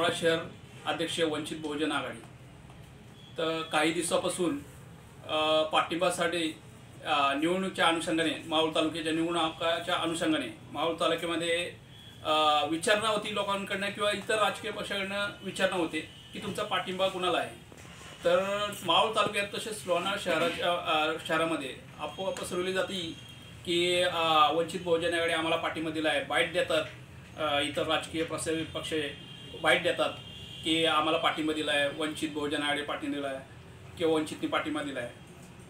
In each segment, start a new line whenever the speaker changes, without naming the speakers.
लोणावळा शहर अध्यक्ष वंचित बहुजन आघाडी। तर काही दिवसापासून पाठिंब्यासाठी निवडणुकीच्या अनुषंगाने मावळ तालुक्याच्या निवडणुकाच्या अनुषंगाने मावळ तालुक्यामध्ये विचारणा होती लोकांकडनं किंवा इतर राजकीय पक्षाकडनं विचारणा होते की तुमचा पाठिंबा कुणाला आहे। तर मावळ तालुक्यात तसेच लोणावळा शहरामध्ये आपोआप पसरवली जाते की वंचित बहुजन आघाडी आम्हाला पाठिंबा दिला आहे, बाईट देतात, इतर राजकीय पक्ष बाईट देतात की आम्हाला पाठिंबा दिला आहे, वंचित बहुजन आघाडी पाठिंबा दिला आहे किंवा वंचितने पाठिंबा दिला आहे।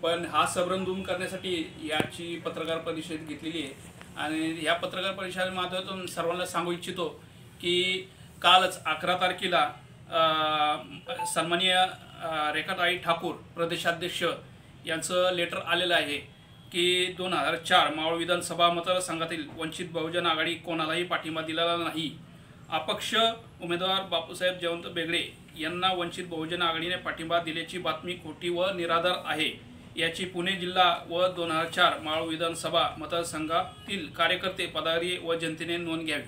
पण हा संभ्रम दूर करण्यासाठी याची पत्रकार परिषद घेतलेली आहे आणि या पत्रकार परिषदेच्या माध्यमातून सर्वांना सांगू इच्छितो की कालच 11 तारखेला सन्माननीय रेखाताई ठाकूर प्रदेशाध्यक्ष यांचं लेटर आलेलं आहे की 2004 मावळ विधानसभा मतदारसंघातील वंचित बहुजन आघाडी कोणालाही पाठिंबा दिलेला नाही। अपक्ष उमेदवार बापूसाहेब जयवंत बेगडे यांना वंचित बहुजन आघाडीने पाठिंबा दिल्याची बातमी खोटी व निराधार आहे। याची पुणे जिल्हा व 2004 मावळ विधानसभा मतदारसंघातील कार्यकर्ते, पदाधिकारी व जनतेने नोंद घ्यावी।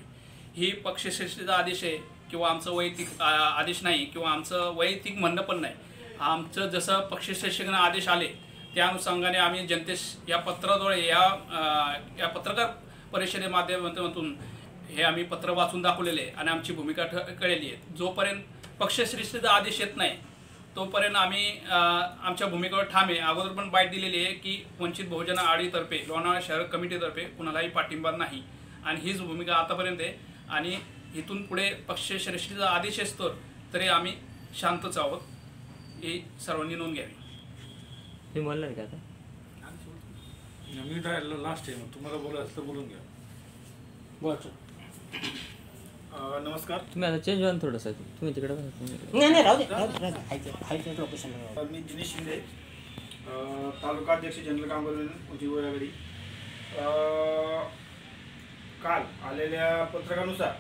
ही पक्षश्रेष्ठीचा आदेश आहे किंवा आमचं वैयक्तिक आदेश नाही किंवा आमचं वैयक्तिक म्हणणं पण नाही। आमचं जसं पक्षश्रेष्ठीकडून आदेश आले त्या अनुषंगाने आम्ही जनतेस या पत्राद्वारे या पत्रकार परिषदे माध्यमातून हे आम्ही पत्र वाचून दाखवलेले आणि आमची भूमिका कळलेली आहे। जोपर्यंत पक्षश्रेष्ठीचा आदेश येत नाही तोपर्यंत आम्ही आमच्या भूमिकेवर ठाम आहे। अगोदर पण बाईट दिलेली आहे की वंचित बहुजन आघाडीतर्फे लोणावळा शहर कमिटीतर्फे कुणालाही पाठिंबा नाही आणि हीच भूमिका आतापर्यंत आहे आणि इथून पुढे पक्षश्रेष्ठीचा आदेश असतो तरी आम्ही शांतच आहोत, ही सर्वांनी नोंद घ्यावी।
मी बोलणार का आता?
मी लास्ट आहे, तुम्हाला बोलायचं तर बोलून घ्या।
नमस्कार,
तुम्ही आता चेंज व्हा थोडंसं, तुम्ही तिकडे
नाही राहू दे लोकेशन। मी दिनेश शिंदे, तालुका अध्यक्ष जनरल कामगार वंचित बहुजन आघाडी। काल आलेल्या पत्रकानुसार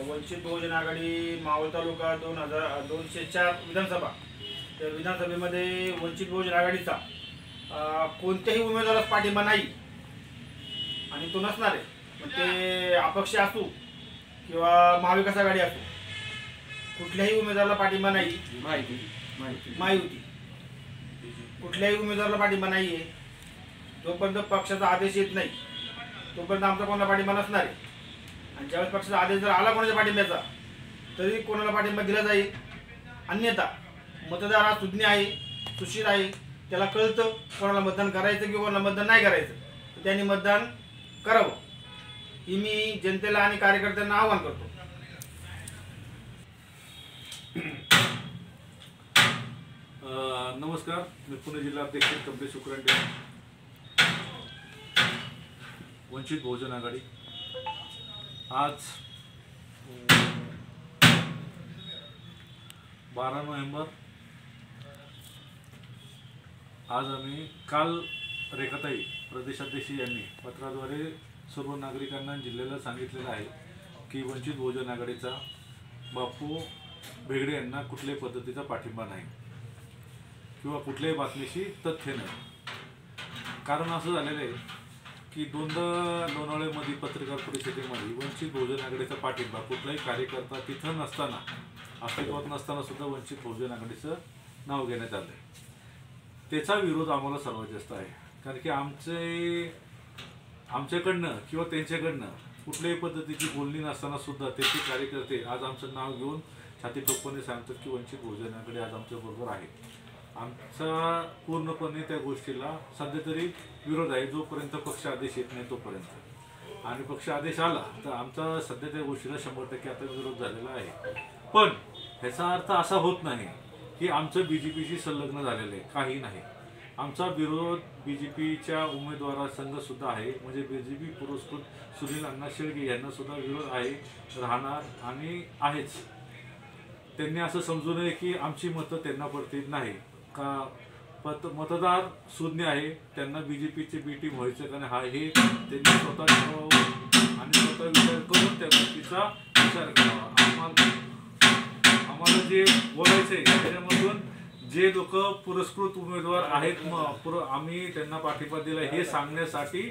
वंचित बहुजन आघाडी मावळ तालुका 204 विधानसभा, त्या विधानसभेमध्ये वंचित बहुजन आघाडीचा कोणत्याही उमेदवारास पाठिंबा नाही आणि तो नसणार आहे। मग ते अपक्ष असू किंवा महाविकास आघाडी असो, कुठल्याही उमेदवाराला पाठिंबा नाही। महायुती कुठल्याही उमेदवाराला पाठिंबा नाही आहे। जोपर्यंत पक्षाचा आदेश येत नाही तोपर्यंत आमचा कोणाला पाठिंबा नसणार आहे आणि ज्यावेळेस पक्षाचा आदेश जर आला कोणाच्या पाठिंब्याचा तरी कोणाला पाठिंबा दिला जाईल। अन्यथा मतदार हा सुज्ञ आहे, सुशील आहे, त्याला कळतं कोणाला मतदान करायचं किंवा कोणाला मतदान नाही करायचं, तर त्यांनी मतदान करावं ही मी जनतेला आणि कार्यकर्त्यांना आवाहन करतो।
नमस्कार, मी पुणे जिल्हा अध्यक्ष कमलेश शुक्रांडे, वंचित बहुजन आघाडी। आज 12 नोव्हेंबर, आज आम्ही काल रेखाताई प्रदेशाध्यक्ष यांनी पत्राद्वारे सर्व नागरिकांना जिल्ह्याला सांगितलेलं आहे की वंचित बहुजन आघाडीचा बापू बेगडे यांना कुठल्याही पद्धतीचा पाठिंबा नाही किंवा कुठल्याही बातमीशी तथ्य नाही। कारण असं झालेलं आहे की दोनदा लोणावळ्यामध्ये पत्रकार परिषदेमध्ये वंचित बहुजन आघाडीचा पाठिंबा कुठलाही कार्यकर्ता तिथं नसताना, अस्तित्वात नसताना सुद्धा वंचित बहुजन आघाडीचं नाव घेण्यात आलं आहे। त्याचा विरोध आम्हाला सर्वात जास्त आहे, कारण की आमच्याकडनं किंवा त्यांच्याकडनं कुठल्याही पद्धतीची बोलणी नसताना सुद्धा त्याचे कार्यकर्ते आज आमचं नाव घेऊन छाती ठोकपणे सांगतात की वंचित बहुजन आघाडी आज आमच्याबरोबर आहे। आमचा पूर्णपणे त्या गोष्टीला सध्या तरी विरोध आहे, जोपर्यंत पक्ष आदेश येत नाही तोपर्यंत। आणि पक्ष आदेश आला तर आमचा सध्या त्या गोष्टीला 100% आता विरोध झालेला आहे। पण ह्याचा अर्थ असा होत नाही की आमचं BJPशी संलग्न झालेलं आहे, काही नाही। आमचा विरोध BJPच्या उमेदवारासंघ सुद्धा आहे, म्हणजे BJP पुरस्कृत सुनील अण्णा शेळके यांना सुद्धा विरोध आहे, राहणार आणि आहेच। त्यांनी असं समजू नये की आमची मतं त्यांना पडतील नाही का, मतदार सुज्ञ आहे, त्यांना BJPचे बी टीम व्हायचं का नाही हे त्यांनी स्वतः ठरवावं आणि स्वतः विचार करून त्या गोष्टीचा विचार करावा। आम्हाला जे बोलायचं आहे त्याच्यामधून जे लोक पुरस्कृत उमेदवार आहेत आम्ही त्यांना पाठिंबा दिला हे सांगण्यासाठी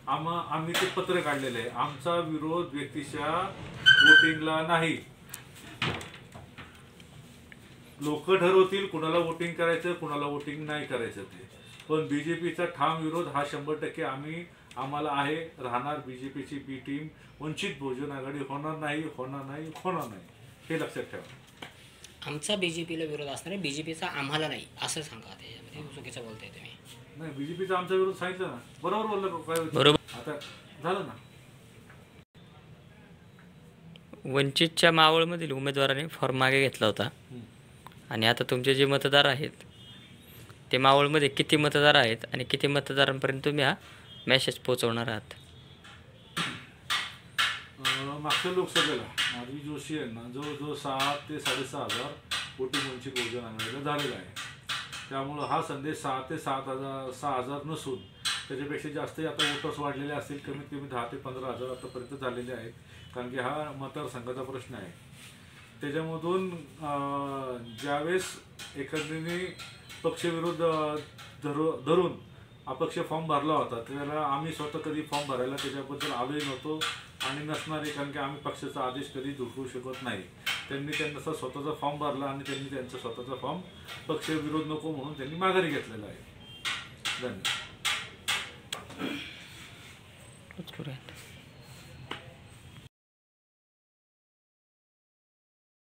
आम्ही ते पत्र काढलेलं आहे। आमचा विरोध व्यक्तिशः वोटिंगला नाही। लोक ठरवतील कुणाला वोटिंग करायचं कुणाला वोटिंग नाही करायचं ते. पण बीजेपीचा ठाम विरोध हा 100% आम्हाला आहे, राहणार. बीजेपीची बी टीम वंचित बहुजन आघाडी होणार नाही, होणार नाही, होणार नाही, हे लक्षात ठेवा.
आमचा बीजेपीला विरोध असणार आहे, बीजेपीचा आम्हाला नाही असं सांगा. त्याच्यामध्ये चुकीचं बोलताय तुम्ही.
नाही, बीजेपीचा आमचा विरोध सांगितलं ना, बरोबर बोललं काय.
बरोबर.
आता झालं ना.
वंचितच्या मावळमधील उमेदवाराने फॉर्म मागे घेतला होता आणि आता तुमचे जे मतदार आहेत ते मावळमध्ये किती मतदार आहेत आणि किती मतदारांपर्यंत तुम्ही हा मेसेज पोहोचवणार आहात?
मागच्या लोकसभेला माधवी जोशी यांना जवळजवळ 6 ते 6,500 वोटिंग वंचित बहुजन आघाडीला झालेला आहे. त्यामुळं हा संदेश 6 ते 6,000 नसून त्याच्यापेक्षा जास्त आता वोटर्स वाढलेले असतील, कमीत कमी 10 ते 15,000 आतापर्यंत झालेले आहेत. कारण की हा मतदारसंघाचा प्रश्न आहे. त्याच्यामधून ज्यावेळेस एखाद्याने पक्षविरोध धरून अपक्ष फॉर्म भरला होता त्याला आम्ही स्वतः कधी फॉर्म भरायला त्याच्याबद्दल आलोही नव्हतो आणि नसणारे, कारण की आम्ही पक्षाचा आदेश कधी झुकवू शकत नाही. त्यांनी त्यांचा स्वतःचा फॉर्म भरला आणि त्यांनी त्यांचा स्वतःचा फॉर्म पक्षविरोध नको म्हणून त्यांनी माघारी घेतलेला आहे. धन्यवाद.